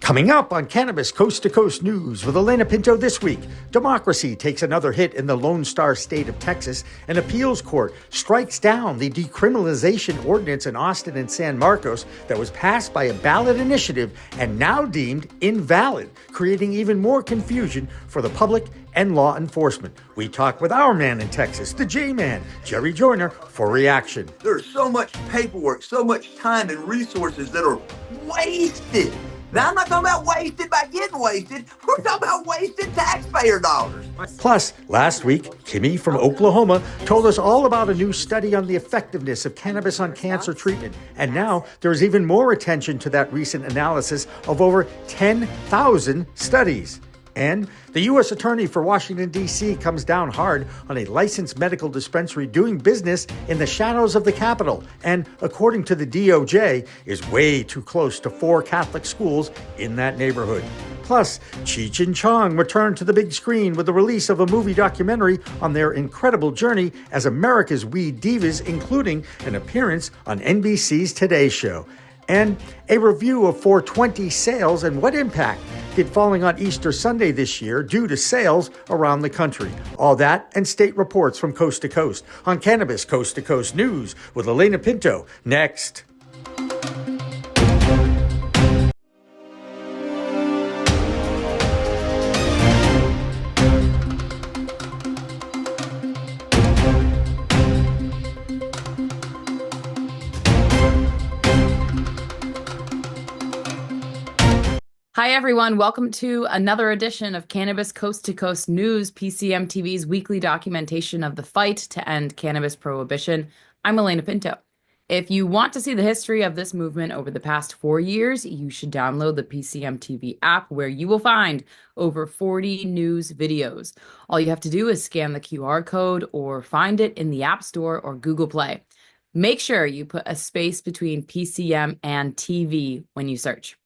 Coming up on Cannabis Coast to Coast News with Alaina Pinto this week, democracy takes another hit in the Lone Star State of Texas. An appeals court strikes down the decriminalization ordinance in Austin and San Marcos that was passed by a ballot initiative and now deemed invalid, creating even more confusion for the public and law enforcement. We talk with our man in Texas, the J-Man, Jerry Joyner, for reaction. There's so much paperwork, so much time and resources that are wasted. Now, I'm not talking about wasted by getting wasted. We're talking about wasted taxpayer dollars. Plus, last week, Kimmie from Oklahoma told us all about a new study on the effectiveness of cannabis on cancer treatment. And now there's even more attention to that recent analysis of over 10,000 studies. And the U.S. Attorney for Washington, D.C. comes down hard on a licensed medical dispensary doing business in the shadows of the Capitol and, according to the DOJ, is way too close to 4 Catholic schools in that neighborhood. Plus, Cheech and Chong return to the big screen with the release of a movie documentary on their incredible journey as America's weed divas, including an appearance on NBC's Today Show. And a review of 420 sales and what impact did falling on Easter Sunday this year do to sales around the country. All that and state reports from coast to coast on Cannabis Coast to Coast News with Alaina Pinto next. Hi, everyone. Welcome to another edition of Cannabis Coast to Coast News, PCM TV's weekly documentation of the fight to end cannabis prohibition. I'm Alaina Pinto. If you want to see the history of this movement over the past 4 years, you should download the PCM TV app, where you will find over 40 news videos. All you have to do is scan the QR code or find it in the App Store or Google Play. Make sure you put a space between PCM and TV when you search.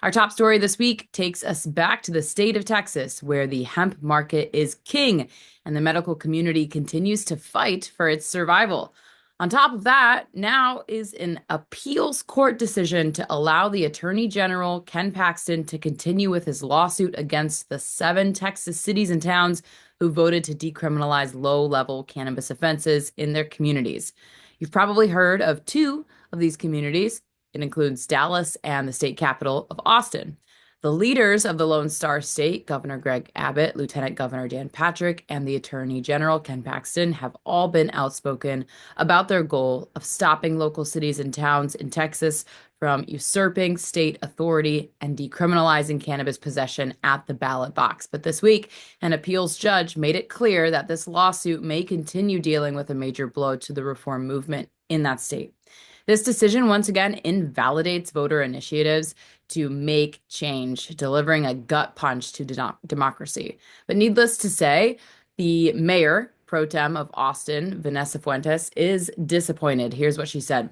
Our top story this week takes us back to the state of Texas, where the hemp market is king and the medical community continues to fight for its survival. On top of that, now is an appeals court decision to allow the Attorney General, Ken Paxton, to continue with his lawsuit against the 7 Texas cities and towns who voted to decriminalize low-level cannabis offenses in their communities. You've probably heard of 2 of these communities. It includes Dallas and the state capital of Austin. The leaders of the Lone Star State, Governor Greg Abbott, Lieutenant Governor Dan Patrick, and the Attorney General Ken Paxton, have all been outspoken about their goal of stopping local cities and towns in Texas from usurping state authority and decriminalizing cannabis possession at the ballot box. But this week, an appeals judge made it clear that this lawsuit may continue dealing with a major blow to the reform movement in that state. This decision once again invalidates voter initiatives to make change, delivering a gut punch to democracy. But needless to say, the mayor pro tem of Austin, Vanessa Fuentes, is disappointed. Here's what she said.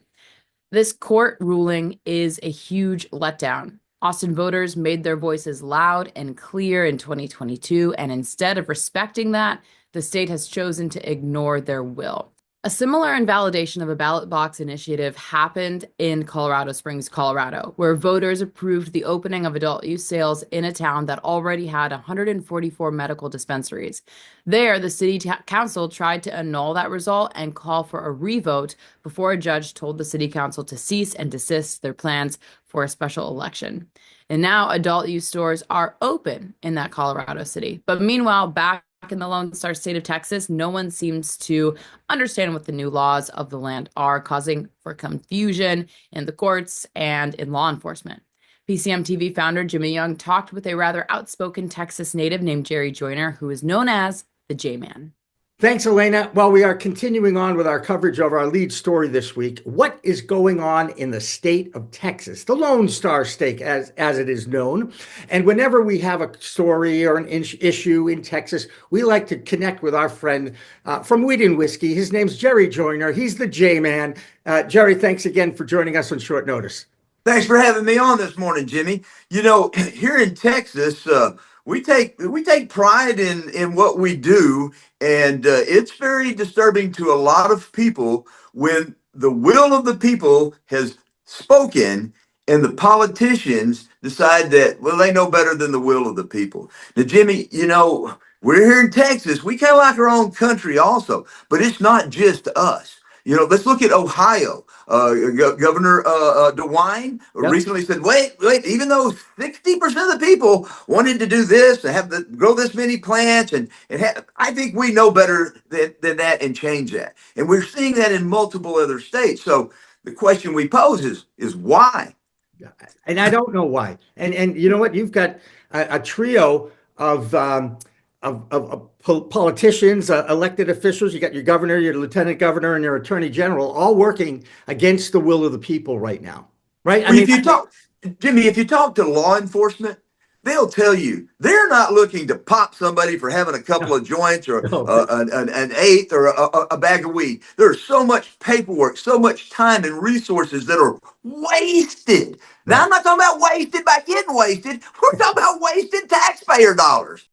This court ruling is a huge letdown. Austin voters made their voices loud and clear in 2022, and instead of respecting that, the state has chosen to ignore their will. A similar invalidation of a ballot box initiative happened in Colorado Springs, Colorado, where voters approved the opening of adult use sales in a town that already had 144 medical dispensaries. There, the city council tried to annul that result and call for a revote before a judge told the city council to cease and desist their plans for a special election. And now adult use stores are open in that Colorado city. But meanwhile, back in the Lone Star State of Texas, no one seems to understand what the new laws of the land are, causing for confusion in the courts and in law enforcement. PCM TV founder Jimmy Young talked with a rather outspoken Texas native named Jerry Joyner, who is known as the J-Man. Thanks, Alaina. Well, we are continuing on with our coverage of our lead story this week. What is going on in the state of Texas, the Lone Star State, as it is known? And whenever we have a story or an issue in Texas, we like to connect with our friend from Weed and Whiskey. His name's Jerry Joyner. He's the J-Man. Jerry, thanks again for joining us on short notice. Thanks for having me on this morning, Jimmy. You know, here in Texas, we take pride in what we do, and it's very disturbing to a lot of people when the will of the people has spoken and the politicians decide that, well, they know better than the will of the people. Now, Jimmy, we're here in Texas. We kind of like our own country also, but it's not just us. Let's look at Ohio. Governor DeWine recently said, wait, even though 60% of the people wanted to do this, to grow this many plants, I think we know better than that and change that. And we're seeing that in multiple other states. So the question we pose is why? And I don't know why. And you know what? You've got a trio of politicians, elected officials. You got your governor, your lieutenant governor, and your attorney general, all working against the will of the people right now. Right? Well, Jimmy, if you talk to law enforcement, they'll tell you they're not looking to pop somebody for having a couple of joints or an eighth or a bag of weed. There's so much paperwork, so much time and resources that are wasted. Now, I'm not talking about wasted by getting wasted. We're talking about wasted taxpayer dollars.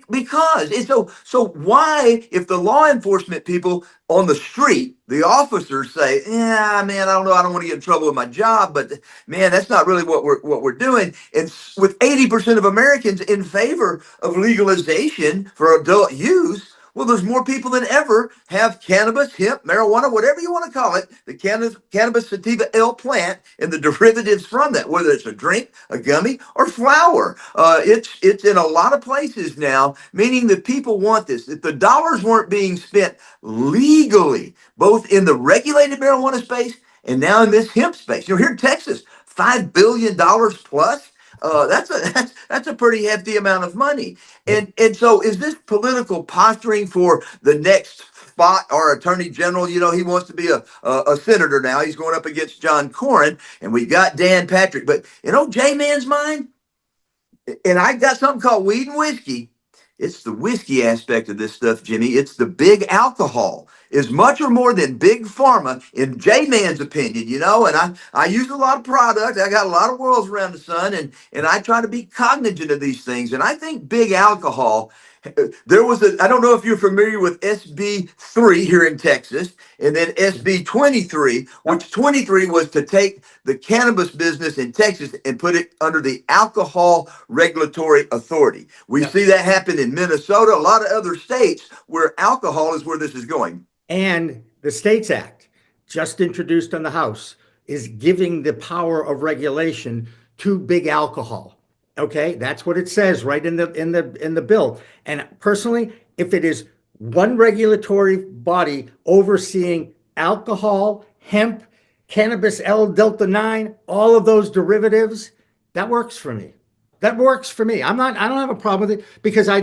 Because and so why, if the law enforcement people on the street, the officers say, yeah, man, I don't know, I don't want to get in trouble with my job, but man, that's not really what we're doing. And with 80% of Americans in favor of legalization for adult use, well, there's more people than ever have cannabis, hemp, marijuana, whatever you want to call it, the cannabis sativa L plant and the derivatives from that, whether it's a drink, a gummy, or flower. It's in a lot of places now, meaning that people want this. If the dollars weren't being spent legally, both in the regulated marijuana space and now in this hemp space. Here in Texas, $5 billion plus. That's a pretty hefty amount of money. And so is this political posturing for the next spot? Our attorney general, he wants to be a senator now. He's going up against John Cornyn, and we got Dan Patrick. But J-Man's mind, and I got something called weed and whiskey. It's the whiskey aspect of this stuff, Jimmy. It's the big alcohol. Is much or more than big pharma, in J-Man's opinion, and I use a lot of products. I got a lot of worlds around the sun, and I try to be cognizant of these things. And I think big alcohol, I don't know if you're familiar with SB 3 here in Texas, and then SB 23, which 23 was to take the cannabis business in Texas and put it under the Alcohol Regulatory Authority. We see that happen in Minnesota, a lot of other states where alcohol is where this is going. And the States Act, just introduced on the House, is giving the power of regulation to big alcohol. Okay, that's what it says right in the bill. And personally, if it is one regulatory body overseeing alcohol, hemp, cannabis L Delta 9, all of those derivatives, that works for me. That works for me. I don't have a problem with it because I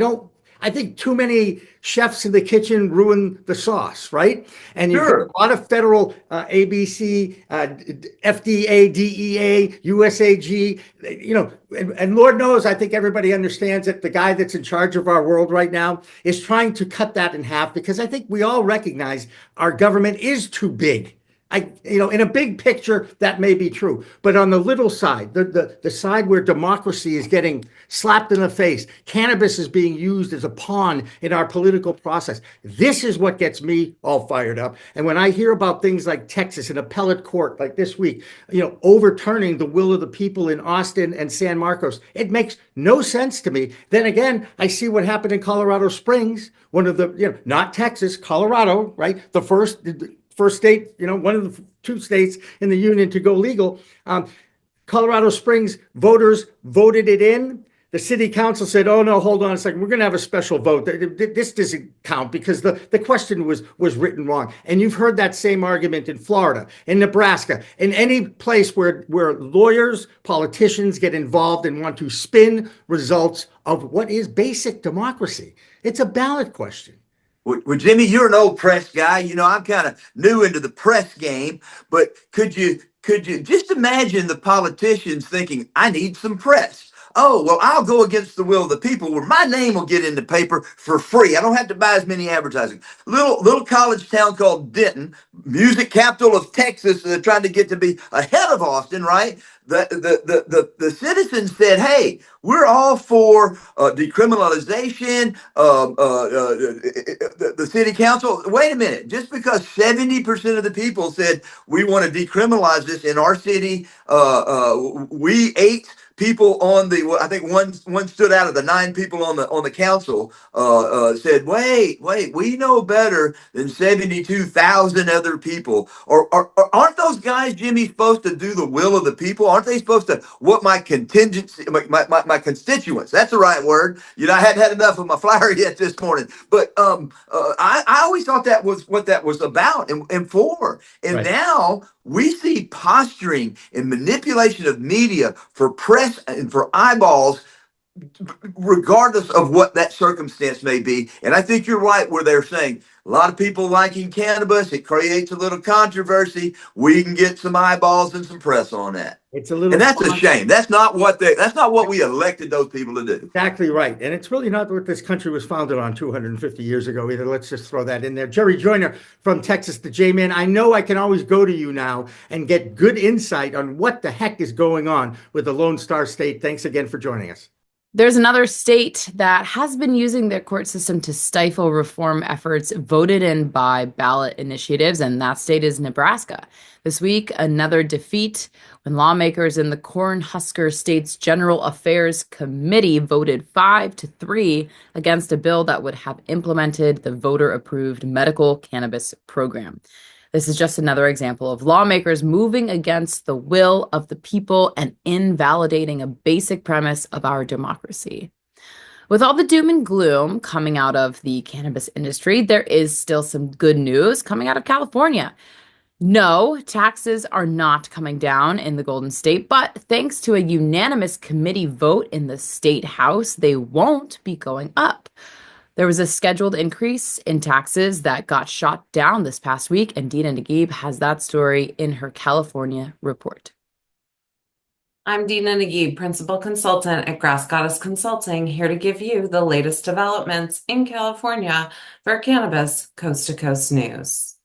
think too many chefs in the kitchen ruin the sauce, right? And you've got a lot of federal ABC, FDA, DEA, USAG, and Lord knows, I think everybody understands that the guy that's in charge of our world right now is trying to cut that in half because I think we all recognize our government is too big. In a big picture, that may be true. But on the little side, the side where democracy is getting slapped in the face, cannabis is being used as a pawn in our political process. This is what gets me all fired up. And when I hear about things like Texas, an appellate court like this week, overturning the will of the people in Austin and San Marcos, it makes no sense to me. Then again, I see what happened in Colorado Springs, one of the, not Texas, Colorado, right? The first state, one of the two states in the union to go legal. Colorado Springs voters voted it in. The city council said, oh, no, hold on a second. We're going to have a special vote. This doesn't count because the question was written wrong. And you've heard that same argument in Florida, in Nebraska, in any place where lawyers, politicians get involved and want to spin results of what is basic democracy. It's a ballot question. Well, Jimmy, you're an old press guy. I'm kind of new into the press game, but could you just imagine the politicians thinking, I need some press? oh, well, I'll go against the will of the people where my name will get in the paper for free. I don't have to buy as many advertising. Little college town called Denton, music capital of Texas, trying to get to be ahead of Austin, right? The citizens said, hey, we're all for decriminalization. The city council, wait a minute, just because 70% of the people said we want to decriminalize this in our city, we 8 people on the, I think one stood out of the 9 people on the council, said, wait, we know better than 72,000 other people. Or aren't those guys, Jimmy, supposed to do the will of the people? Aren't they supposed to, what my contingency, my constituents, that's the right word. You know, I hadn't had enough of my flour yet this morning, but I always thought that was what that was about and for. And Right. now we see posturing and manipulation of media for press and for eyeballs, regardless of what that circumstance may be. And I think you're right where they're saying a lot of people liking cannabis, it creates a little controversy. We can get some eyeballs and some press on that. It's a little, And that's a shame. That's not what we elected those people to do. exactly right. And it's really not what this country was founded on 250 years ago either. Let's just throw that in there. Jerry Joyner from Texas, the J-Man. I know I can always go to you now and get good insight on what the heck is going on with the Lone Star State. Thanks again for joining us. There's another state that has been using their court system to stifle reform efforts voted in by ballot initiatives, and that state is Nebraska. This week, another defeat when lawmakers in the Cornhusker State's General Affairs Committee voted 5-3 against a bill that would have implemented the voter-approved medical cannabis program. This is just another example of lawmakers moving against the will of the people and invalidating a basic premise of our democracy. With all the doom and gloom coming out of the cannabis industry, there is still some good news coming out of California. No, taxes are not coming down in the Golden State, but thanks to a unanimous committee vote in the state house, they won't be going up. There was a scheduled increase in taxes that got shot down this past week, and Dina Naguib has that story in her California report. I'm Dina Naguib, Principal Consultant at Grass Goddess Consulting, here to give you the latest developments in California for Cannabis Coast to Coast News.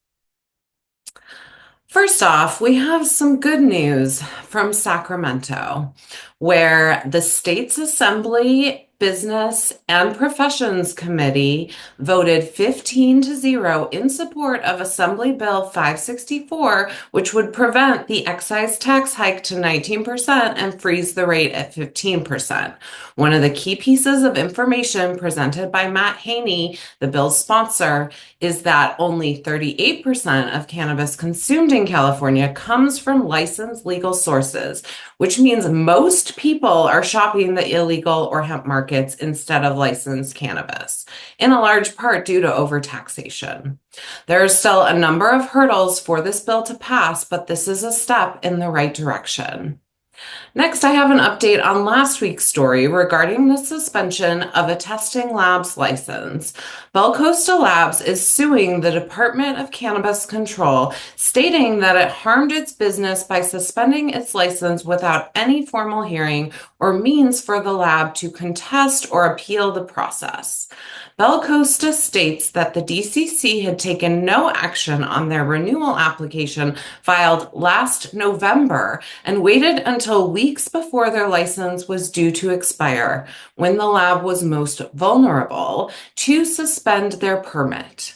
First off, we have some good news from Sacramento, where the state's Assembly Business and Professions Committee voted 15-0 in support of Assembly Bill 564, which would prevent the excise tax hike to 19% and freeze the rate at 15%. One of the key pieces of information presented by Matt Haney, the bill's sponsor, is that only 38% of cannabis consumed in California comes from licensed legal sources, which means most people are shopping the illegal or hemp markets instead of licensed cannabis, in a large part due to overtaxation. There are still a number of hurdles for this bill to pass, but this is a step in the right direction. Next, I have an update on last week's story regarding the suspension of a testing lab's license. Bell Costa Labs is suing the Department of Cannabis Control, stating that it harmed its business by suspending its license without any formal hearing or means for the lab to contest or appeal the process. Bell Costa states that the DCC had taken no action on their renewal application filed last November and waited until weeks before their license was due to expire, when the lab was most vulnerable, to suspend their permit.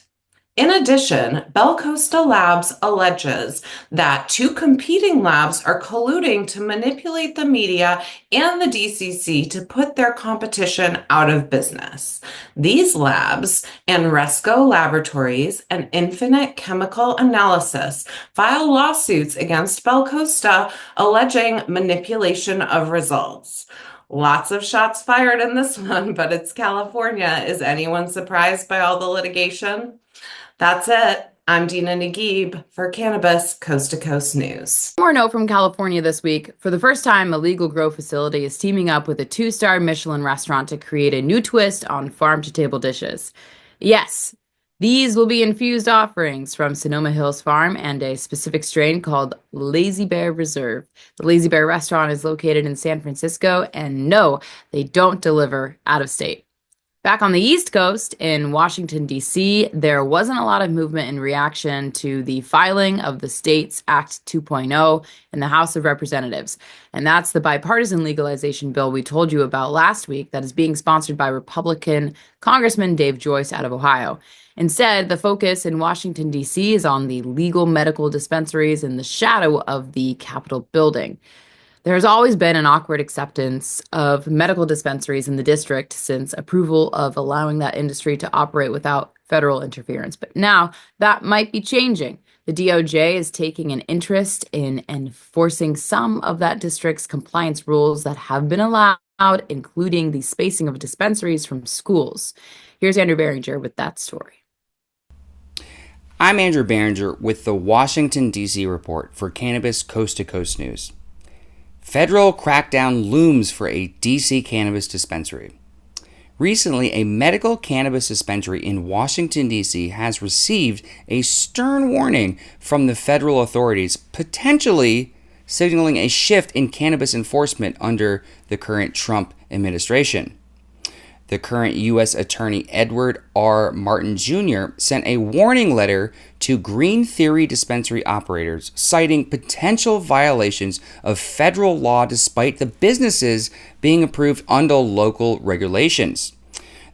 In addition, Bell Costa Labs alleges that 2 competing labs are colluding to manipulate the media and the DCC to put their competition out of business. These labs, Resco Laboratories and Infinite Chemical Analysis, file lawsuits against Bell Costa alleging manipulation of results. Lots of shots fired in this one, but it's California. Is anyone surprised by all the litigation? That's it. I'm Dina Naguib for Cannabis Coast to Coast News. More note from California this week. For the first time, a legal grow facility is teaming up with a 2-star Michelin restaurant to create a new twist on farm-to-table dishes. Yes, These will be infused offerings from Sonoma Hills Farm and a specific strain called Lazy Bear Reserve. The Lazy Bear restaurant is located in San Francisco, and no, they don't deliver out of state. Back on the East Coast in Washington, D.C., there wasn't a lot of movement in reaction to the filing of the States Act 2.0 in the House of Representatives. And that's the bipartisan legalization bill we told you about last week that is being sponsored by Republican Congressman Dave Joyce out of Ohio. Instead, the focus in Washington, D.C. is on the legal medical dispensaries in the shadow of the Capitol building. There's always been an awkward acceptance of medical dispensaries in the district since approval of allowing that industry to operate without federal interference. But now that might be changing. The DOJ is taking an interest in enforcing some of that district's compliance rules that have been allowed, including the spacing of dispensaries from schools. Here's Andrew Behringer with that story. I'm Andrew Behringer with the Washington, D.C. report for Cannabis Coast to Coast News. Federal crackdown looms for a D.C. cannabis dispensary. Recently, a medical cannabis dispensary in Washington, D.C. has received a stern warning from the federal authorities, potentially signaling a shift in cannabis enforcement under the current Trump administration. The current U.S. Attorney Edward R. Martin Jr. sent a warning letter to Green Theory dispensary operators, citing potential violations of federal law despite the businesses being approved under local regulations.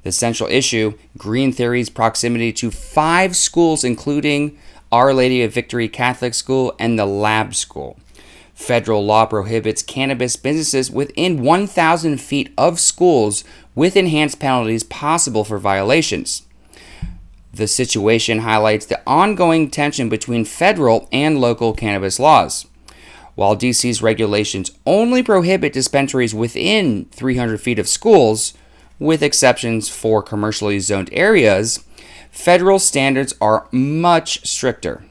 The central issue, Green Theory's proximity to 5 schools, including Our Lady of Victory Catholic School and the Lab School. Federal law prohibits cannabis businesses within 1,000 feet of schools with enhanced penalties possible for violations. The situation highlights the ongoing tension between federal and local cannabis laws. While DC's regulations only prohibit dispensaries within 300 feet of schools, with exceptions for commercially zoned areas, federal standards are much stricter.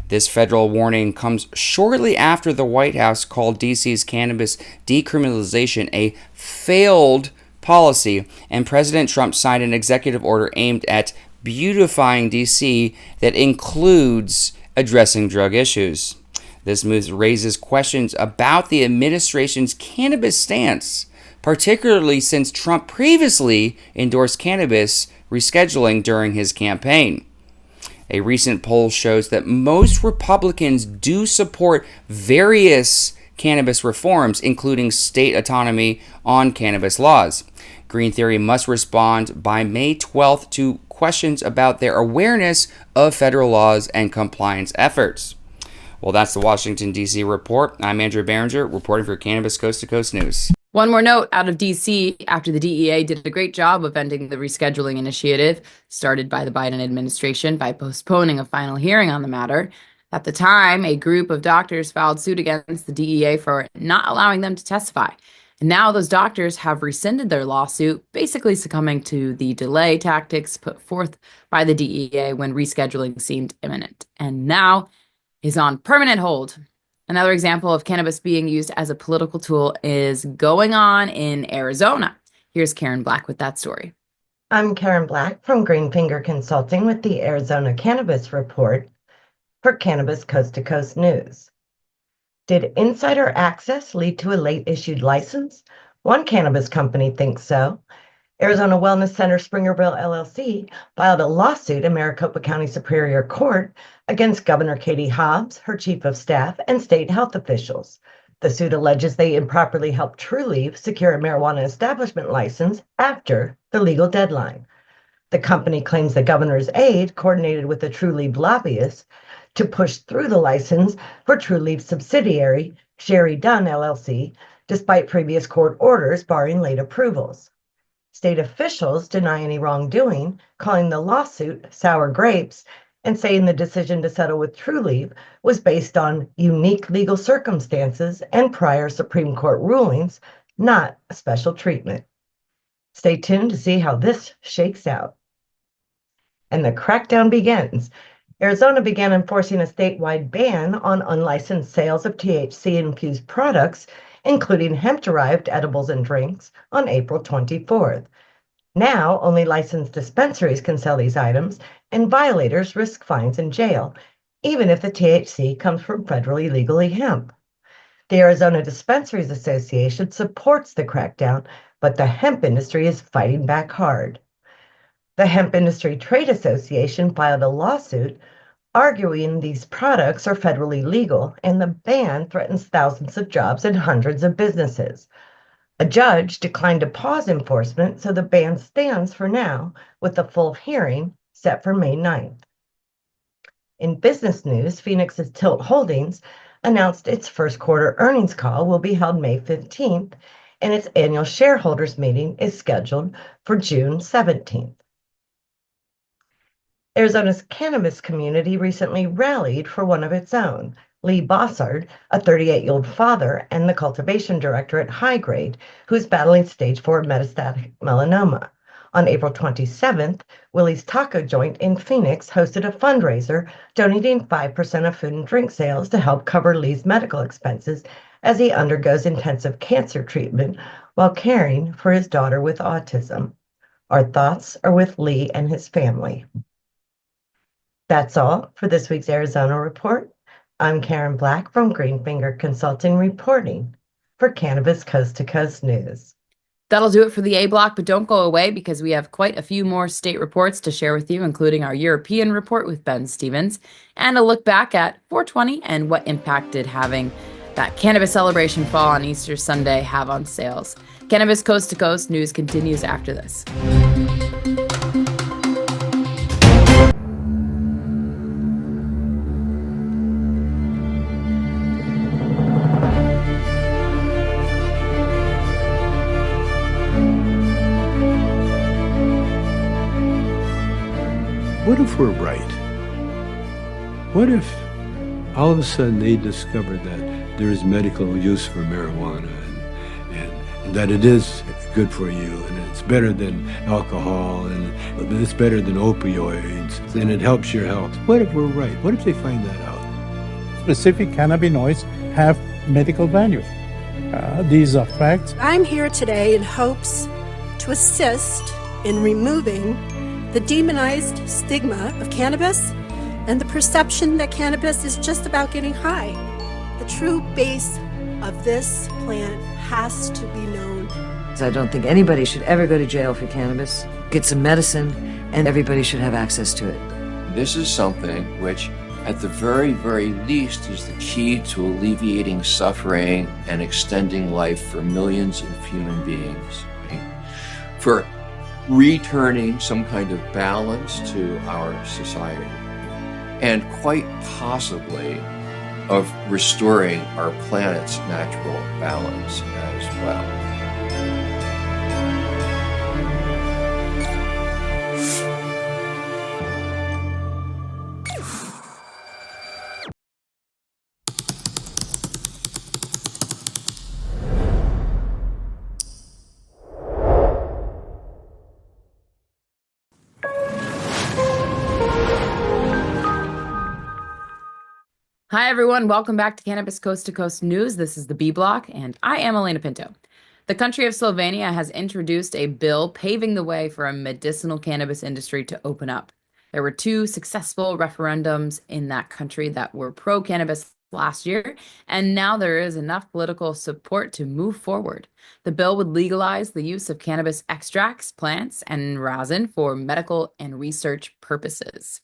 This federal warning comes shortly after the White House called DC's cannabis decriminalization a failed policy, and President Trump signed an executive order aimed at beautifying DC that includes addressing drug issues. This move raises questions about the administration's cannabis stance, particularly since Trump previously endorsed cannabis rescheduling during his campaign. A recent poll shows that most Republicans do support various cannabis reforms, including state autonomy on cannabis laws. Green Theory must respond by May 12th to questions about their awareness of federal laws and compliance efforts. Well, that's the Washington, D.C. report. I'm Andrew Behringer, reporting for Cannabis Coast to Coast News. One more note out of D.C. after the DEA did a great job of ending the rescheduling initiative started by the Biden administration by postponing a final hearing on the matter. At the time, a group of doctors filed suit against the DEA for not allowing them to testify. And now those doctors have rescinded their lawsuit, basically succumbing to the delay tactics put forth by the DEA when rescheduling seemed imminent, and now is on permanent hold. Another example of cannabis being used as a political tool is going on in Arizona. Here's Karen Black with that story. I'm Karen Black from Greenfinger Consulting with the Arizona Cannabis Report for Cannabis Coast to Coast News. Did insider access lead to a late-issued license? One cannabis company thinks so. Arizona Wellness Center Springerville LLC filed a lawsuit in Maricopa County Superior Court against Governor Katie Hobbs, her chief of staff, and state health officials. The suit alleges they improperly helped Trulieve secure a marijuana establishment license after the legal deadline. The company claims the governor's aide coordinated with the Trulieve lobbyists to push through the license for Trulieve's subsidiary, Sherry Dunn LLC, despite previous court orders barring late approvals. State officials deny any wrongdoing, calling the lawsuit sour grapes, and saying the decision to settle with Trulieve was based on unique legal circumstances and prior Supreme Court rulings, not a special treatment. Stay tuned to see how this shakes out. And the crackdown begins. Arizona began enforcing a statewide ban on unlicensed sales of THC-infused products, including hemp-derived edibles and drinks, on April 24th. Now, only licensed dispensaries can sell these items, and violators risk fines and jail, even if the THC comes from federally legal hemp. The Arizona Dispensaries Association supports the crackdown, but the hemp industry is fighting back hard. The Hemp Industry Trade Association filed a lawsuit arguing these products are federally legal and the ban threatens thousands of jobs and hundreds of businesses. A judge declined to pause enforcement, so the ban stands for now, with the full hearing set for May 9th. In business news, Phoenix's Tilt Holdings announced its first quarter earnings call will be held May 15th, and its annual shareholders meeting is scheduled for June 17th. Arizona's cannabis community recently rallied for one of its own, Lee Bossard, a 38-year-old father and the cultivation director at High Grade, who is battling stage 4 metastatic melanoma. On April 27th, Willie's Taco Joint in Phoenix hosted a fundraiser donating 5% of food and drink sales to help cover Lee's medical expenses as he undergoes intensive cancer treatment while caring for his daughter with autism. Our thoughts are with Lee and his family. That's all for this week's Arizona Report. I'm Karen Black from Greenfinger Consulting reporting for Cannabis Coast to Coast News. That'll do it for the A block, but don't go away because we have quite a few more state reports to share with you, including our European report with Ben Stevens and a look back at 420 and what impact did having that cannabis celebration fall on Easter Sunday have on sales. Cannabis Coast to Coast News continues after this. What if we're right? What if all of a sudden they discovered that there is medical use for marijuana and that it is good for you and it's better than alcohol and it's better than opioids and it helps your health? What if we're right? What if they find that out? Specific cannabinoids have medical value. These are facts. I'm here today in hopes to assist in removing the demonized stigma of cannabis and the perception that cannabis is just about getting high. The true base of this plant has to be known. I don't think anybody should ever go to jail for cannabis. Get some medicine, and everybody should have access to it. This is something which, at the very, very least, is the key to alleviating suffering and extending life for millions of human beings. Right? For returning some kind of balance to our society, and quite possibly of restoring our planet's natural balance as well. Hi, everyone. Welcome back to Cannabis Coast to Coast News. This is the B Block, and I am Alaina Pinto. The country of Slovenia has introduced a bill paving the way for a medicinal cannabis industry to open up. There were 2 successful referendums in that country that were pro-cannabis last year, and now there is enough political support to move forward. The bill would legalize the use of cannabis extracts, plants, and rosin for medical and research purposes.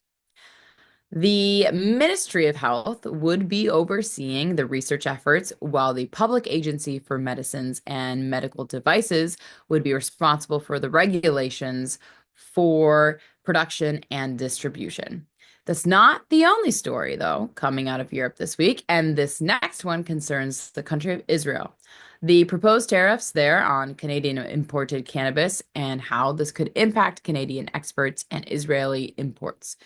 The Ministry of Health would be overseeing the research efforts, while the Public Agency for Medicines and Medical Devices would be responsible for the regulations for production and distribution. That's not the only story, though, coming out of Europe this week, and this next one concerns the country of Israel. The proposed tariffs there on Canadian imported cannabis and how this could impact Canadian exports and Israeli imports.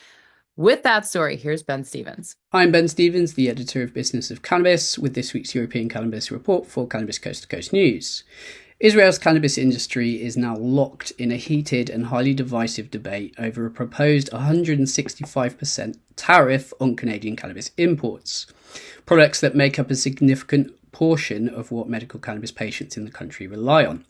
With that story, here's Ben Stevens. I'm Ben Stevens, the editor of Business of Cannabis, with this week's European Cannabis Report for Cannabis Coast to Coast News. Israel's cannabis industry is now locked in a heated and highly divisive debate over a proposed 165% tariff on Canadian cannabis imports. Products that make up a significant proportion of what medical cannabis patients in the country rely on.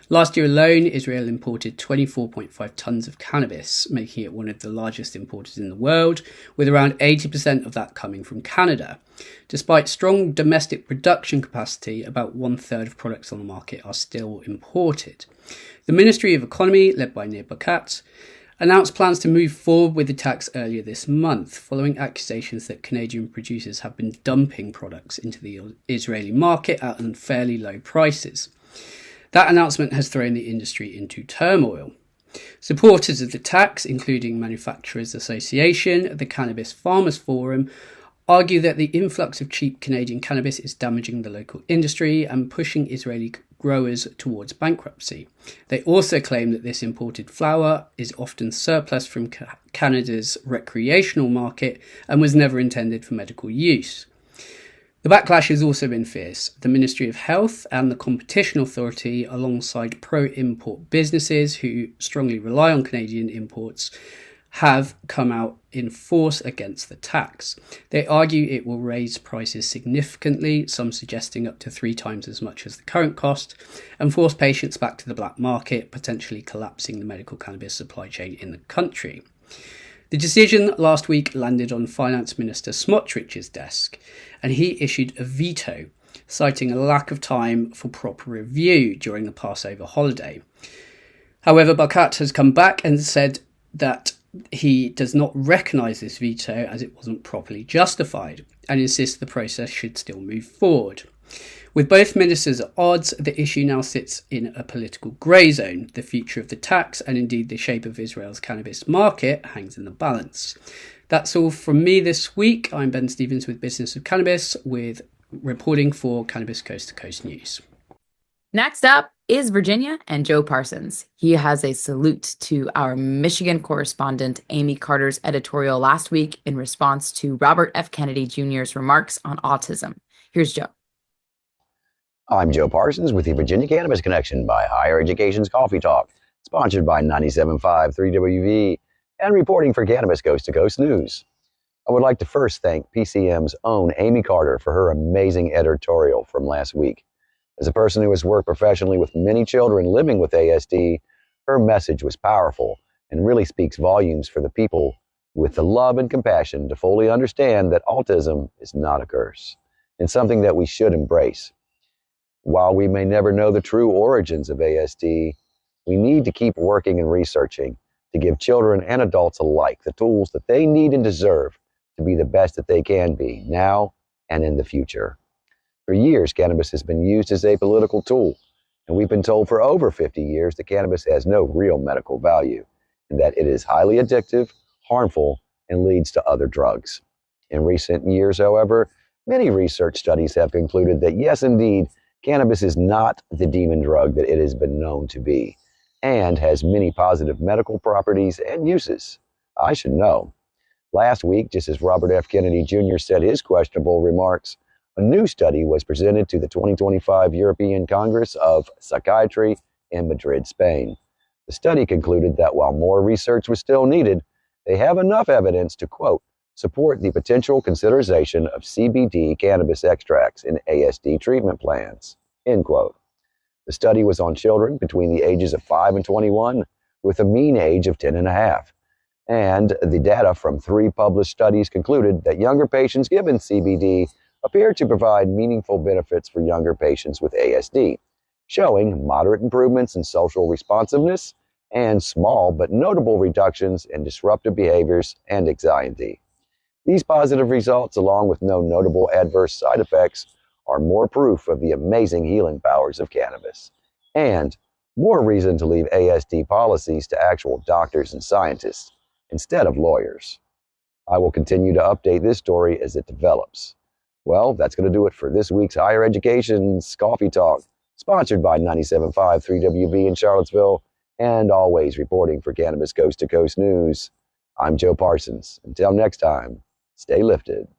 Last year alone, Israel imported 24.5 tons of cannabis, making it one of the largest importers in the world, with around 80% of that coming from Canada. Despite strong domestic production capacity, about 1/3 of products on the market are still imported. The Ministry of Economy, led by Nir Barkat, announced plans to move forward with the tax earlier this month, following accusations that Canadian producers have been dumping products into the Israeli market at unfairly low prices. That announcement has thrown the industry into turmoil. Supporters of the tax, including Manufacturers Association, the Cannabis Farmers Forum, argue that the influx of cheap Canadian cannabis is damaging the local industry and pushing Israeli growers towards bankruptcy. They also claim that this imported flower is often surplus from Canada's recreational market and was never intended for medical use. The backlash has also been fierce. The Ministry of Health and the Competition Authority, alongside pro-import businesses who strongly rely on Canadian imports, have come out in force against the tax. They argue it will raise prices significantly, some suggesting up to 3 times as much as the current cost, and force patients back to the black market, potentially collapsing the medical cannabis supply chain in the country. The decision last week landed on Finance Minister Smotrich's desk, and he issued a veto, citing a lack of time for proper review during the Passover holiday. However, Barkat has come back and said that he does not recognise this veto as it wasn't properly justified, and insists the process should still move forward. With both ministers at odds, the issue now sits in a political grey zone. The future of the tax, and indeed the shape of Israel's cannabis market, hangs in the balance. That's all from me this week. I'm Ben Stevens with Business of Cannabis, with reporting for Cannabis Coast to Coast News. Next up is Virginia and Joe Parsons. He has a salute to our Michigan correspondent Amy Carter's editorial last week in response to Robert F. Kennedy Jr.'s remarks on autism. Here's Joe. I'm Joe Parsons with the Virginia Cannabis Connection by Higher Education's Coffee Talk, sponsored by 97.5 3WV and reporting for Cannabis Coast to Coast News. I would like to first thank PCM's own Amy Carter for her amazing editorial from last week. As a person who has worked professionally with many children living with ASD, her message was powerful and really speaks volumes for the people with the love and compassion to fully understand that autism is not a curse and something that we should embrace. While we may never know the true origins of ASD, we need to keep working and researching to give children and adults alike the tools that they need and deserve to be the best that they can be now and in the future. For years, cannabis has been used as a political tool, and we've been told for over 50 years that cannabis has no real medical value and that it is highly addictive, harmful, and leads to other drugs. In recent years, however, many research studies have concluded that yes, indeed, cannabis is not the demon drug that it has been known to be, and has many positive medical properties and uses. I should know. Last week, just as Robert F. Kennedy Jr. said his questionable remarks, a new study was presented to the 2025 European Congress of Psychiatry in Madrid, Spain. The study concluded that while more research was still needed, they have enough evidence to, quote, support the potential consideration of CBD cannabis extracts in ASD treatment plans, end quote. The study was on children between the ages of 5 and 21 with a mean age of 10 and a half. And the data from 3 published studies concluded that younger patients given CBD appeared to provide meaningful benefits for younger patients with ASD, showing moderate improvements in social responsiveness and small but notable reductions in disruptive behaviors and anxiety. These positive results, along with no notable adverse side effects, are more proof of the amazing healing powers of cannabis, and more reason to leave ASD policies to actual doctors and scientists instead of lawyers. I will continue to update this story as it develops. Well, that's going to do it for this week's Higher Education's Coffee Talk, sponsored by 97.5 3WV in Charlottesville, and always reporting for Cannabis Coast to Coast News. I'm Joe Parsons. Until next time, stay lifted.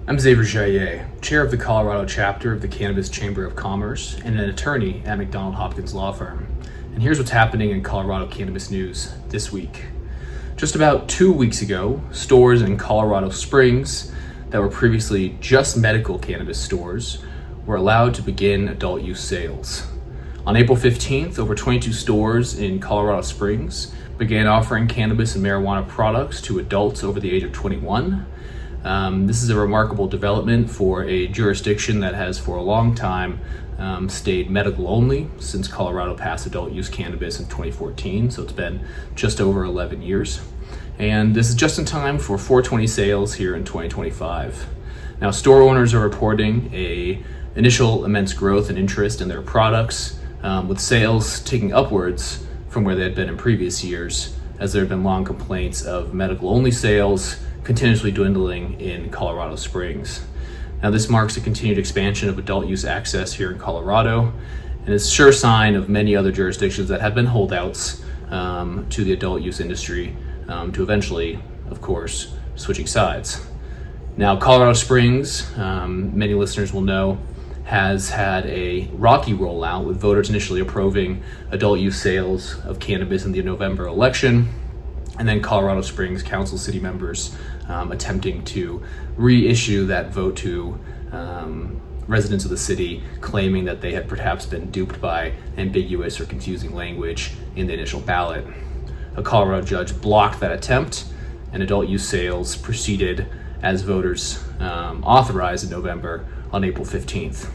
I'm Xavier Jaillet, chair of the Colorado chapter of the Cannabis Chamber of Commerce and an attorney at McDonald Hopkins Law Firm. And here's what's happening in Colorado cannabis news this week. Just about 2 weeks ago, stores in Colorado Springs that were previously just medical cannabis stores were allowed to begin adult use sales. On April 15th, over 22 stores in Colorado Springs began offering cannabis and marijuana products to adults over the age of 21. This is a remarkable development for a jurisdiction that has for a long time stayed medical only since Colorado passed adult use cannabis in 2014, so it's been just over 11 years. And this is just in time for 420 sales here in 2025. Now, store owners are reporting a initial immense growth and interest in their products, with sales ticking upwards from where they had been in previous years, as there have been long complaints of medical-only sales continuously dwindling in Colorado Springs. Now, this marks a continued expansion of adult use access here in Colorado, and is a sure sign of many other jurisdictions that have been holdouts to the adult use industry, to eventually, of course, switching sides. Now, Colorado Springs, many listeners will know, has had a rocky rollout, with voters initially approving adult use sales of cannabis in the November election, and then Colorado Springs Council city members attempting to reissue that vote to residents of the city, claiming that they had perhaps been duped by ambiguous or confusing language in the initial ballot. A Colorado judge blocked that attempt, and adult use sales proceeded as voters authorized in November on April 15th.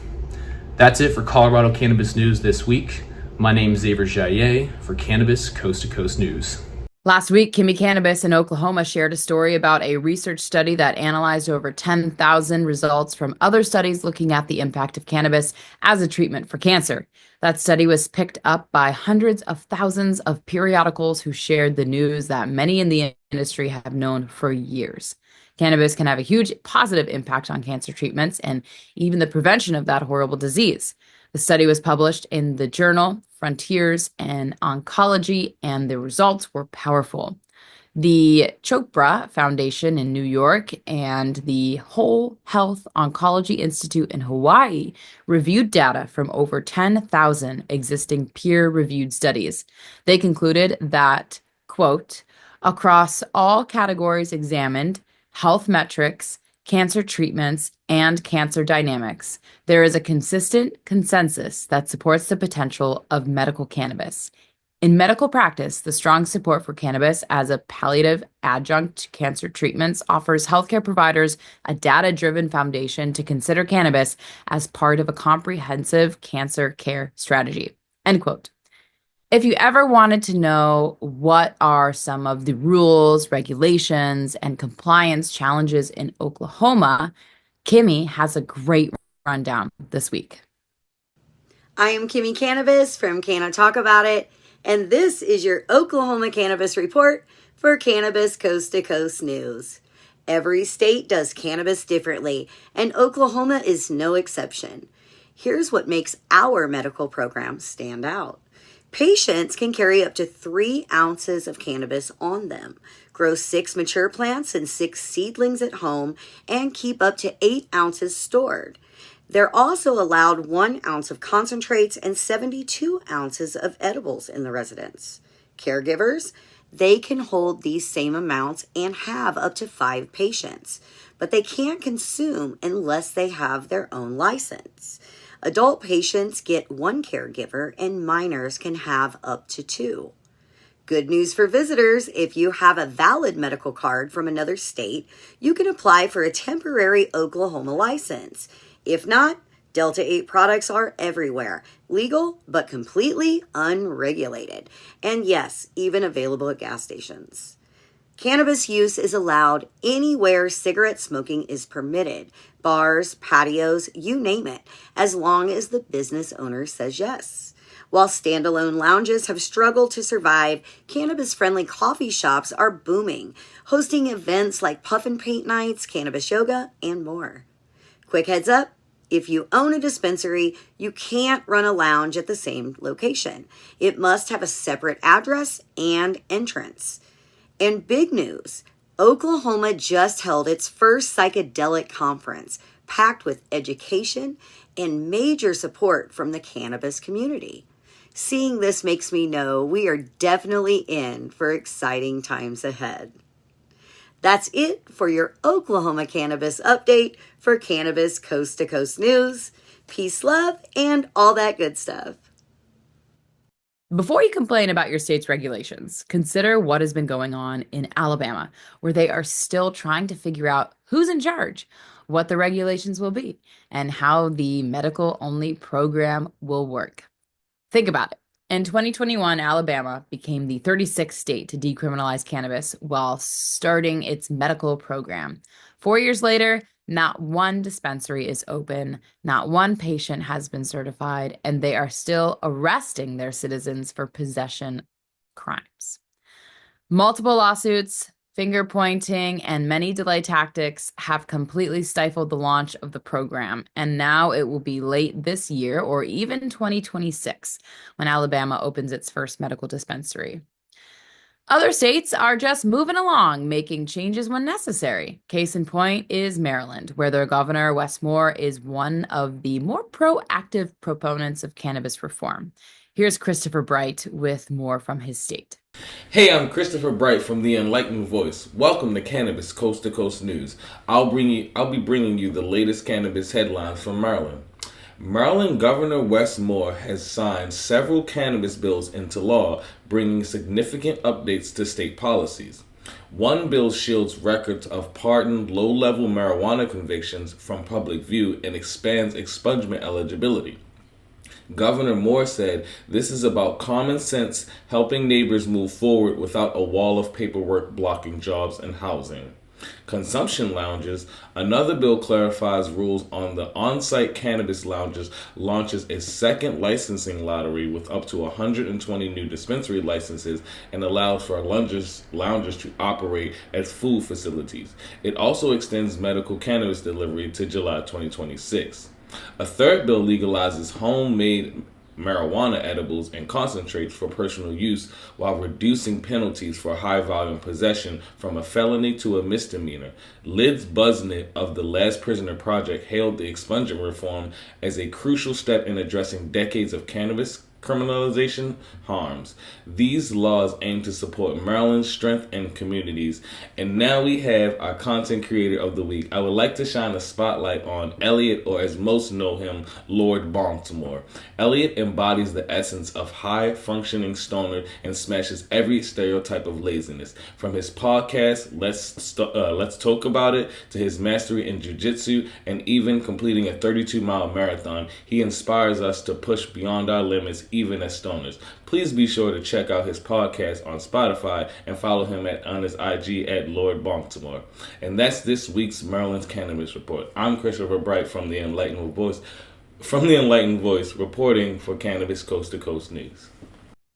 That's it for Colorado Cannabis News this week. My name is Xavier Jaillet for Cannabis Coast to Coast News. Last week, Kimmie Cannabis in Oklahoma shared a story about a research study that analyzed over 10,000 results from other studies looking at the impact of cannabis as a treatment for cancer. That study was picked up by hundreds of thousands of periodicals who shared the news that many in the industry have known for years. Cannabis can have a huge positive impact on cancer treatments and even the prevention of that horrible disease. The study was published in the journal Frontiers in Oncology, and the results were powerful. The Chopra Foundation in New York and the Whole Health Oncology Institute in Hawaii reviewed data from over 10,000 existing peer-reviewed studies. They concluded that, quote, across all categories examined, health metrics, cancer treatments, and cancer dynamics, there is a consistent consensus that supports the potential of medical cannabis. In medical practice, the strong support for cannabis as a palliative adjunct to cancer treatments offers healthcare providers a data-driven foundation to consider cannabis as part of a comprehensive cancer care strategy. End quote. If you ever wanted to know what are some of the rules, regulations, and compliance challenges in Oklahoma, Kimmie has a great rundown this week. I am Kimmie Cannabis from Can I Talk About It, and this is your Oklahoma Cannabis Report for Cannabis Coast to Coast News. Every state does cannabis differently, and Oklahoma is no exception. Here's what makes our medical program stand out. Patients can carry up to 3 ounces of cannabis on them, grow 6 mature plants and 6 seedlings at home, and keep up to 8 ounces stored. They're also allowed 1 ounce of concentrates and 72 ounces of edibles in the residence. Caregivers, they can hold these same amounts and have up to 5 patients, but they can't consume unless they have their own license. Adult patients get 1 caregiver, and minors can have up to 2. Good news for visitors: if you have a valid medical card from another state, you can apply for a temporary Oklahoma license. If not, Delta 8 products are everywhere, legal but completely unregulated. And yes, even available at gas stations. Cannabis use is allowed anywhere cigarette smoking is permitted. Bars, patios, you name it, as long as the business owner says yes. While standalone lounges have struggled to survive, cannabis-friendly coffee shops are booming, hosting events like Puff and Paint Nights, Cannabis Yoga, and more. Quick heads up, if you own a dispensary, you can't run a lounge at the same location. It must have a separate address and entrance. And big news, Oklahoma just held its first psychedelic conference, packed with education and major support from the cannabis community. Seeing this makes me know we are definitely in for exciting times ahead. That's it for your Oklahoma cannabis update for Cannabis Coast to Coast News. Peace, love, and all that good stuff. Before you complain about your state's regulations, consider what has been going on in Alabama, where they are still trying to figure out who's in charge, what the regulations will be, and how the medical-only program will work. Think about it. In 2021, Alabama became the 36th state to decriminalize cannabis while starting its medical program. 4 years later, not one dispensary is open, not one patient has been certified, and they are still arresting their citizens for possession crimes. Multiple lawsuits, finger pointing, and many delay tactics have completely stifled the launch of the program, and now it will be late this year or even 2026 when Alabama opens its first medical dispensary. Other states are just moving along, making changes when necessary. Case in point is Maryland, where their governor, Wes Moore, is one of the more proactive proponents of cannabis reform. Here's Christopher Bright with more from his state. Hey, I'm Christopher Bright from the Enlightened Voice. Welcome to Cannabis Coast to Coast News. I'll be bringing you the latest cannabis headlines from Maryland. Maryland Governor Wes Moore has signed several cannabis bills into law, bringing significant updates to state policies. One bill shields records of pardoned low-level marijuana convictions from public view and expands expungement eligibility. Governor Moore said this is about common sense helping neighbors move forward without a wall of paperwork blocking jobs and housing. Consumption lounges. Another bill clarifies rules on the on-site cannabis lounges, launches a second licensing lottery with up to 120 new dispensary licenses, and allows for lounges to operate as food facilities. It also extends medical cannabis delivery to July 2026. A third bill legalizes homemade marijuana edibles and concentrates for personal use while reducing penalties for high-volume possession from a felony to a misdemeanor. Liz Busnett of the Last Prisoner Project hailed the expungement reform as a crucial step in addressing decades of cannabis criminalization harms. These laws aim to support Maryland's strength and communities. And now we have our content creator of the week. I would like to shine a spotlight on Elliot, or as most know him, Lord Baltimore. Elliot embodies the essence of high-functioning stoner and smashes every stereotype of laziness. From his podcast, Let's Talk About It, to his mastery in jiu-jitsu, and even completing a 32-mile marathon, he inspires us to push beyond our limits even as stoners. Please be sure to check out his podcast on Spotify and follow him on his IG at Lord Baltimore. And that's this week's Maryland's Cannabis Report. I'm Christopher Bright from the Enlightened Voice, reporting for Cannabis Coast to Coast News.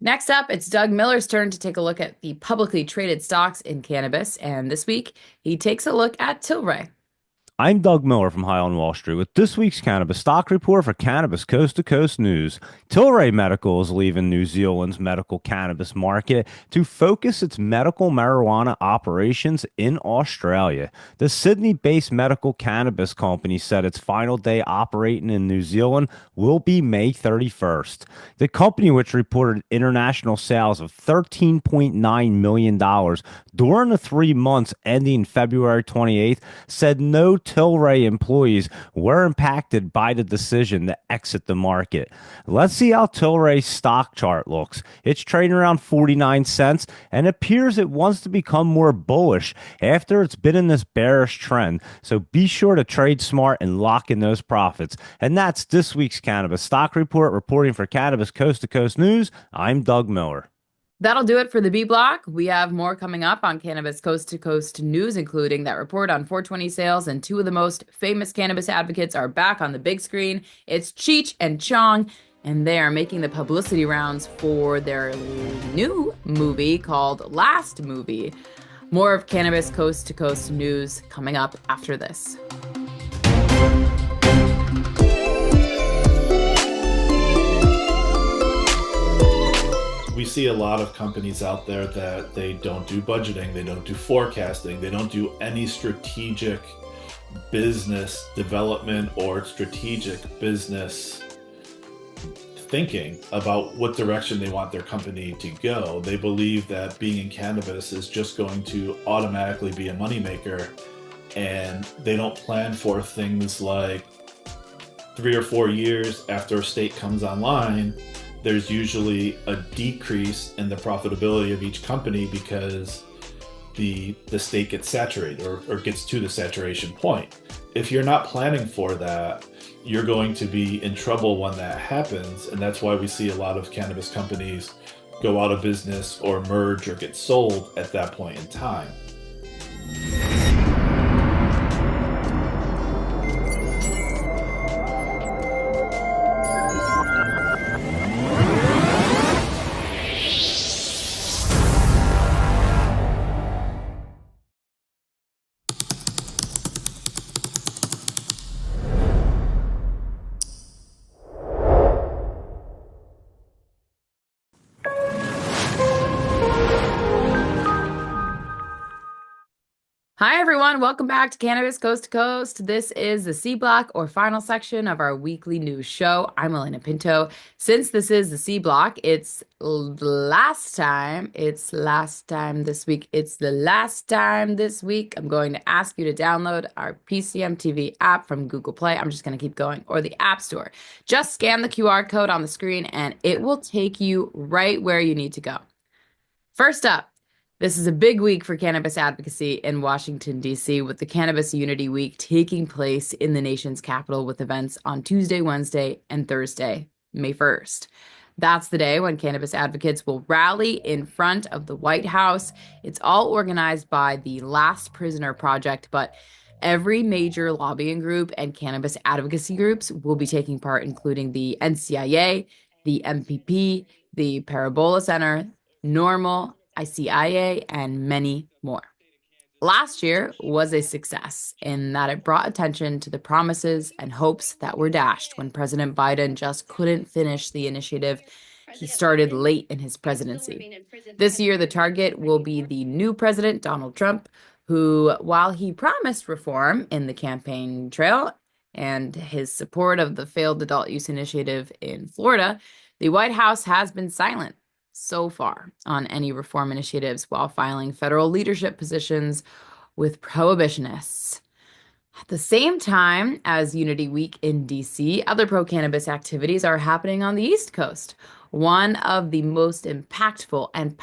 Next up, it's Doug Miller's turn to take a look at the publicly traded stocks in cannabis, and this week he takes a look at Tilray. I'm Doug Miller from High on Wall Street with this week's Cannabis Stock Report for Cannabis Coast to Coast News. Tilray Medical is leaving New Zealand's medical cannabis market to focus its medical marijuana operations in Australia. The Sydney-based medical cannabis company said its final day operating in New Zealand will be May 31st. The company, which reported international sales of $13.9 million during the 3 months ending February 28th, said no Tilray employees were impacted by the decision to exit the market. Let's see how Tilray's stock chart looks. It's trading around 49 cents and appears it wants to become more bullish after it's been in this bearish trend. So be sure to trade smart and lock in those profits. And that's this week's Cannabis Stock Report. Reporting for Cannabis Coast to Coast News, I'm Doug Miller. That'll do it for the B Block. We have more coming up on Cannabis Coast to Coast News, including that report on 420 sales, and two of the most famous cannabis advocates are back on the big screen. It's Cheech and Chong, and they are making the publicity rounds for their new movie called Last Movie. More of Cannabis Coast to Coast News coming up after this. We see a lot of companies out there that they don't do budgeting, they don't do forecasting, they don't do any strategic business development or strategic business thinking about what direction they want their company to go. They believe that being in cannabis is just going to automatically be a moneymaker, and they don't plan for things like 3 or 4 years after a state comes online, there's usually a decrease in the profitability of each company because the state gets saturated or gets to the saturation point. If you're not planning for that, you're going to be in trouble when that happens. And that's why we see a lot of cannabis companies go out of business or merge or get sold at that point in time. Hi, everyone. Welcome back to Cannabis Coast to Coast. This is the C block or final section of our weekly news show. I'm Alaina Pinto. Since this is the C block, it's the last time this week. I'm going to ask you to download our PCM TV app from Google Play. I'm just going to keep going, or the App Store. Just scan the QR code on the screen and it will take you right where you need to go. First up, this is a big week for cannabis advocacy in Washington, D.C., with the Cannabis Unity Week taking place in the nation's capital with events on Tuesday, Wednesday, and Thursday, May 1st. That's the day when cannabis advocates will rally in front of the White House. It's all organized by the Last Prisoner Project, but every major lobbying group and cannabis advocacy groups will be taking part, including the NCIA, the MPP, the Parabola Center, NORML, ICIA, and many more. Last year was a success in that it brought attention to the promises and hopes that were dashed when President Biden just couldn't finish the initiative he started late in his presidency. This year, the target will be the new president, Donald Trump, who, while he promised reform in the campaign trail and his support of the failed adult use initiative in Florida, the White House has been silent so far on any reform initiatives while filing federal leadership positions with prohibitionists. At the same time as Unity Week in DC, other pro-cannabis activities are happening on the East Coast. One of the most impactful and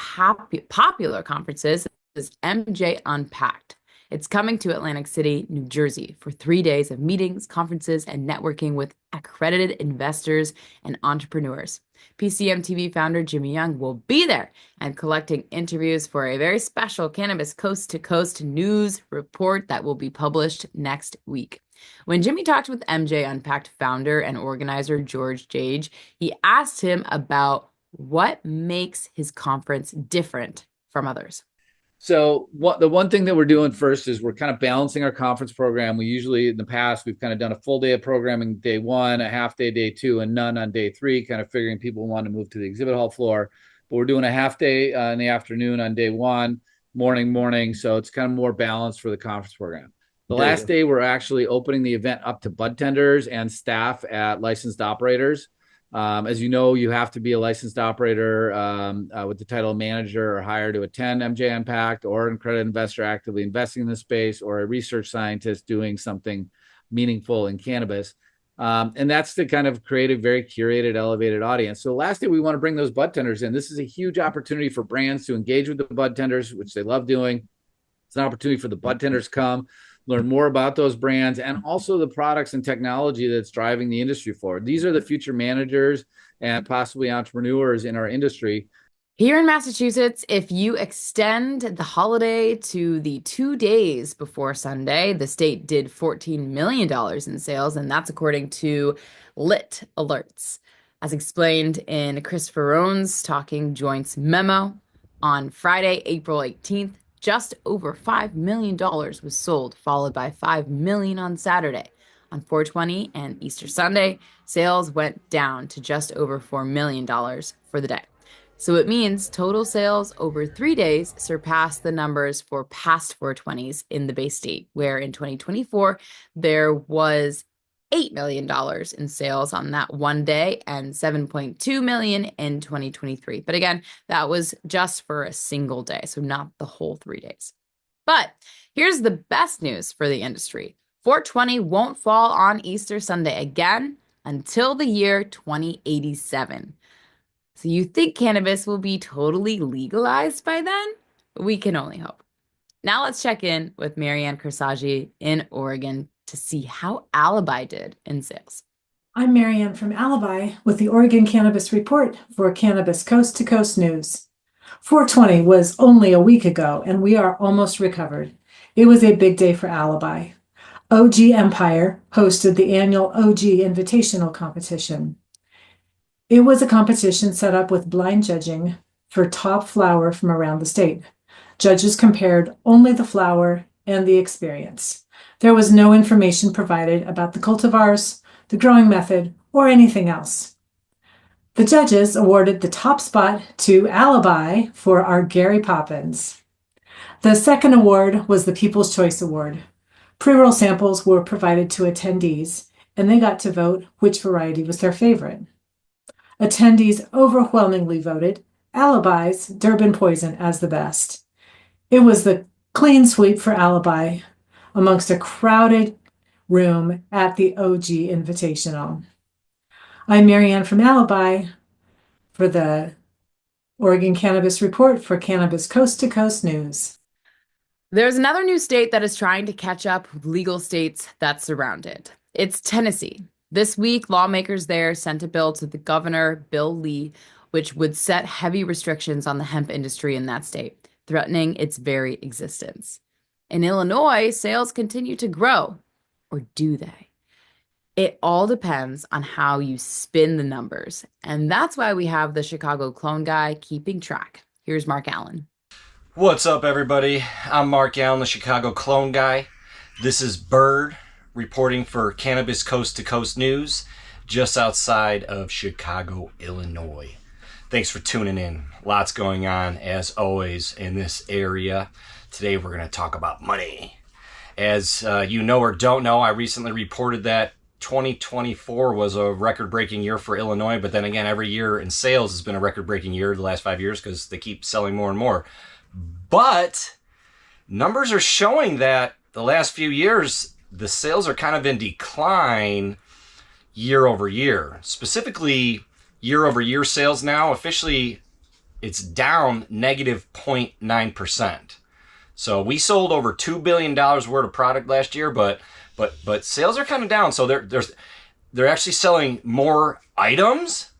popular conferences is MJ Unpacked. It's coming to Atlantic City, New Jersey for 3 days of meetings, conferences, and networking with accredited investors and entrepreneurs. PCM TV founder Jimmy Young will be there and collecting interviews for a very special Cannabis Coast to Coast news report that will be published next week. When Jimmy talked with MJ Unpacked founder and organizer George Jage, he asked him about what makes his conference different from others. So the one thing that we're doing first is we're kind of balancing our conference program. We usually, in the past, we've kind of done a full day of programming day one, a half day, day two, and none on day three, kind of figuring people want to move to the exhibit hall floor. But we're doing a half day in the afternoon on day one, morning. So it's kind of more balanced for the conference program. The last day, we're actually opening the event up to bud tenders and staff at licensed operators. As you know, you have to be a licensed operator with the title of manager or higher to attend MJ Unpacked, or an accredited investor actively investing in this space, or a research scientist doing something meaningful in cannabis. And that's to kind of create a very curated, elevated audience. So last day, we want to bring those bud tenders in. This is a huge opportunity for brands to engage with the bud tenders, which they love doing. It's an opportunity for the bud tenders to come, learn more about those brands, and also the products and technology that's driving the industry forward. These are the future managers and possibly entrepreneurs in our industry. Here in Massachusetts, if you extend the holiday to the 2 days before Sunday, the state did $14 million in sales, and that's according to Lit Alerts. As explained in Chris Ferrone's Talking Joints memo, on Friday, April 18th, just over $5 million was sold, followed by $5 million on Saturday. On 4/20 and Easter Sunday, sales went down to just over $4 million for the day. So it means total sales over 3 days surpassed the numbers for past 4/20s in the Bay State, where in 2024, there was $8 million in sales on that one day and $7.2 million in 2023. But again, that was just for a single day, so not the whole 3 days. But here's the best news for the industry. 420 won't fall on Easter Sunday again until the year 2087. So you think cannabis will be totally legalized by then? We can only hope. Now let's check in with Marianne Corsaggi in Oregon to see how Alibi did in sales. I'm Marianne from Alibi with the Oregon Cannabis Report for Cannabis Coast to Coast News. 420 was only a week ago, and we are almost recovered. It was a big day for Alibi. OG Empire hosted the annual OG Invitational Competition. It was a competition set up with blind judging for top flower from around the state. Judges compared only the flower and the experience. There was no information provided about the cultivars, the growing method, or anything else. The judges awarded the top spot to Alibi for our Gary Poppins. The second award was the People's Choice Award. Pre-roll samples were provided to attendees, and they got to vote which variety was their favorite. Attendees overwhelmingly voted Alibi's Durban Poison as the best. It was the clean sweep for Alibi amongst a crowded room at the OG Invitational. I'm Marianne from Alibi for the Oregon Cannabis Report for Cannabis Coast to Coast News. There's another new state that is trying to catch up with legal states that surround it. It's Tennessee. This week, lawmakers there sent a bill to the governor, Bill Lee, which would set heavy restrictions on the hemp industry in that state, threatening its very existence. In Illinois, sales continue to grow. Or do they? It all depends on how you spin the numbers. And that's why we have the Chicago clone guy keeping track. Here's Mark Allen. What's up, everybody? I'm Mark Allen, the Chicago clone guy. This is Bird reporting for Cannabis Coast to Coast News, just outside of Chicago, Illinois. Thanks for tuning in. Lots going on, as always, in this area. Today, we're going to talk about money. As you know or don't know, I recently reported that 2024 was a record-breaking year for Illinois, but then again, every year in sales has been a record-breaking year the last 5 years because they keep selling more and more. But numbers are showing that the last few years, the sales are kind of in decline year over year. Specifically, year over year sales now, officially, it's down negative 0.9%. So we sold over $2 billion worth of product last year, but sales are kind of down. So they're actually selling more items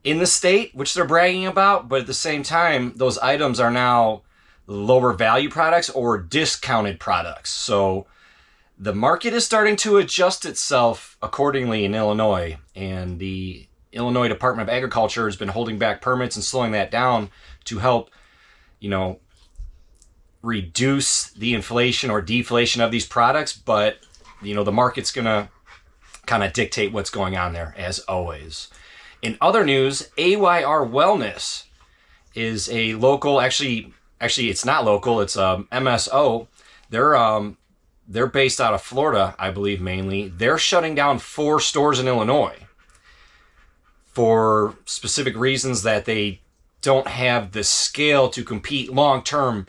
in the state, which they're bragging about, but at the same time, those items are now lower value products or discounted products. So the market is starting to adjust itself accordingly in Illinois, and the Illinois Department of Agriculture has been holding back permits and slowing that down to help, reduce the inflation or deflation of these products. But, the market's going to kind of dictate what's going on there, as always. In other news, AYR Wellness is a local, actually it's not local, it's MSO. They're based out of Florida, I believe, mainly. They're shutting down 4 stores in Illinois for specific reasons that they don't have the scale to compete long-term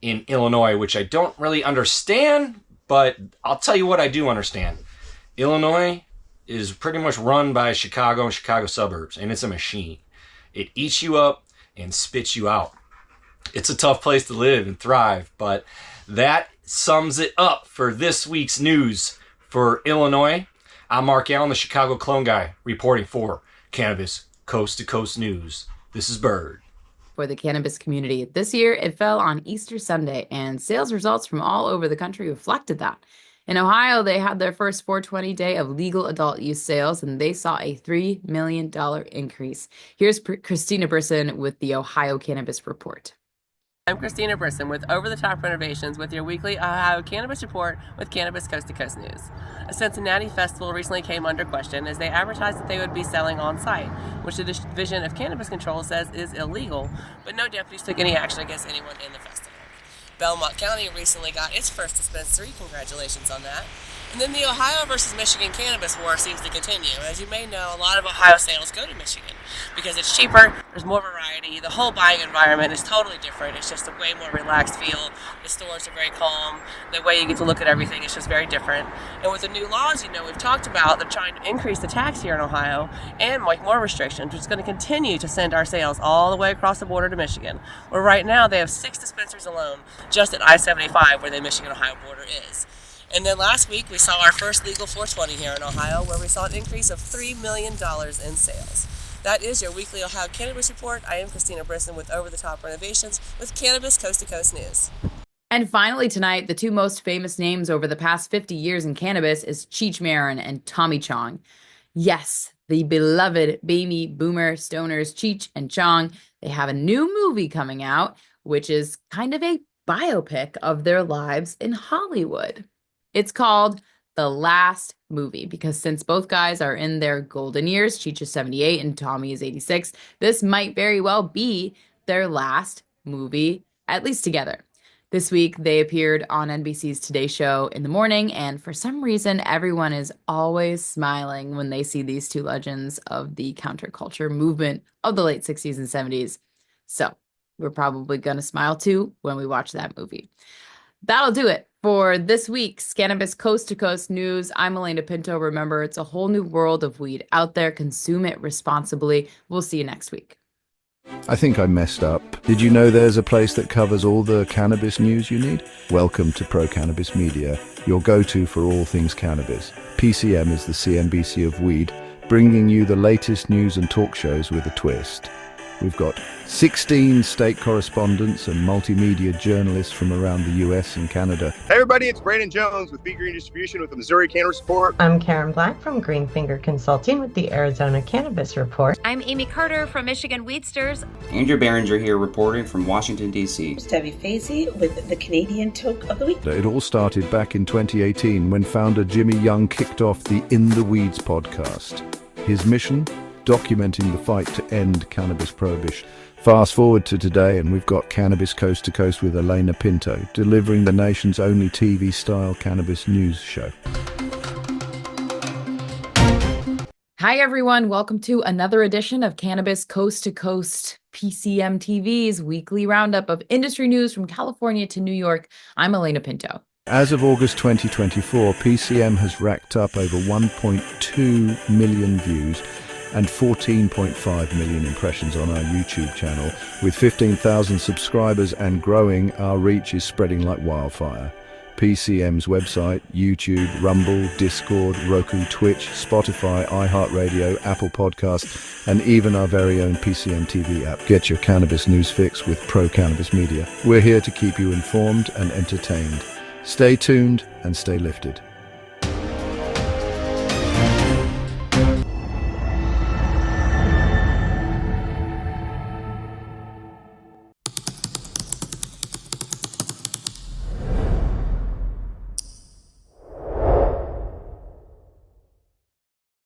in Illinois, which I don't really understand, but I'll tell you what I do understand. Illinois is pretty much run by Chicago and Chicago suburbs, and it's a machine. It eats you up and spits you out. It's a tough place to live and thrive, but that sums it up for this week's news for Illinois. I'm Mark Allen, the Chicago clone guy, reporting for Cannabis Coast to Coast News. This is Bird. For the cannabis community, this year it fell on Easter Sunday, and sales results from all over the country reflected that. In Ohio, they had their first 420 day of legal adult use sales, and they saw a $3 million increase. Here's Christina Brisson with the Ohio Cannabis Report. I'm Christina Brisson with Over the Top Renovations with your weekly Ohio Cannabis Report with Cannabis Coast to Coast News. A Cincinnati festival recently came under question as they advertised that they would be selling on site, which the Division of Cannabis Control says is illegal, but no deputies took any action against anyone in the festival. Belmont County recently got its first dispensary, congratulations on that. And then the Ohio versus Michigan cannabis war seems to continue. As you may know, a lot of Ohio sales go to Michigan because it's cheaper, there's more variety, the whole buying environment is totally different. It's just a way more relaxed feel. The stores are very calm. The way you get to look at everything is just very different. And with the new laws, we've talked about, they're trying to increase the tax here in Ohio and make more restrictions, which is going to continue to send our sales all the way across the border to Michigan, where right now they have 6 dispensaries alone just at I-75 where the Michigan-Ohio border is. And then last week, we saw our first legal 420 here in Ohio, where we saw an increase of $3 million in sales. That is your weekly Ohio Cannabis Report. I am Christina Brisson with Over the Top Renovations with Cannabis Coast to Coast News. And finally tonight, the two most famous names over the past 50 years in cannabis is Cheech Marin and Tommy Chong. Yes, the beloved baby boomer stoners Cheech and Chong. They have a new movie coming out, which is kind of a biopic of their lives in Hollywood. It's called The Last Movie because since both guys are in their golden years, Cheech is 78 and Tommy is 86, this might very well be their last movie, at least together. This week, they appeared on NBC's Today Show in the morning, and for some reason, everyone is always smiling when they see these two legends of the counterculture movement of the late 60s and 70s. So we're probably going to smile too when we watch that movie. That'll do it for this week's Cannabis Coast to Coast News. I'm Alaina Pinto. Remember, it's a whole new world of weed out there. Consume it responsibly. We'll see you next week. I think I messed up. Did you know there's a place that covers all the cannabis news you need? Welcome to Pro Cannabis Media, your go-to for all things cannabis. PCM is the CNBC of weed, bringing you the latest news and talk shows with a twist. We've got 16 state correspondents and multimedia journalists from around the US and Canada. Hey everybody, it's Brandon Jones with Big Green Distribution with the Missouri Cannabis Report. I'm Karen Black from Green Finger Consulting with the Arizona Cannabis Report. I'm Amy Carter from Michigan Weedsters. Andrew Behringer here reporting from Washington, D.C. Debbie Fazy with the Canadian Toke of the Week. It all started back in 2018 when founder Jimmy Young kicked off the In the Weeds podcast. His mission? Documenting the fight to end cannabis prohibition. Fast forward to today and we've got Cannabis Coast to Coast with Alaina Pinto, delivering the nation's only TV-style cannabis news show. Hi, everyone. Welcome to another edition of Cannabis Coast to Coast, PCM TV's weekly roundup of industry news from California to New York. I'm Alaina Pinto. As of August 2024, PCM has racked up over 1.2 million views and 14.5 million impressions on our YouTube channel. With 15,000 subscribers and growing, our reach is spreading like wildfire. PCM's website, YouTube, Rumble, Discord, Roku, Twitch, Spotify, iHeartRadio, Apple Podcasts, and even our very own PCM TV app. Get your cannabis news fix with Pro Cannabis Media. We're here to keep you informed and entertained. Stay tuned and stay lifted.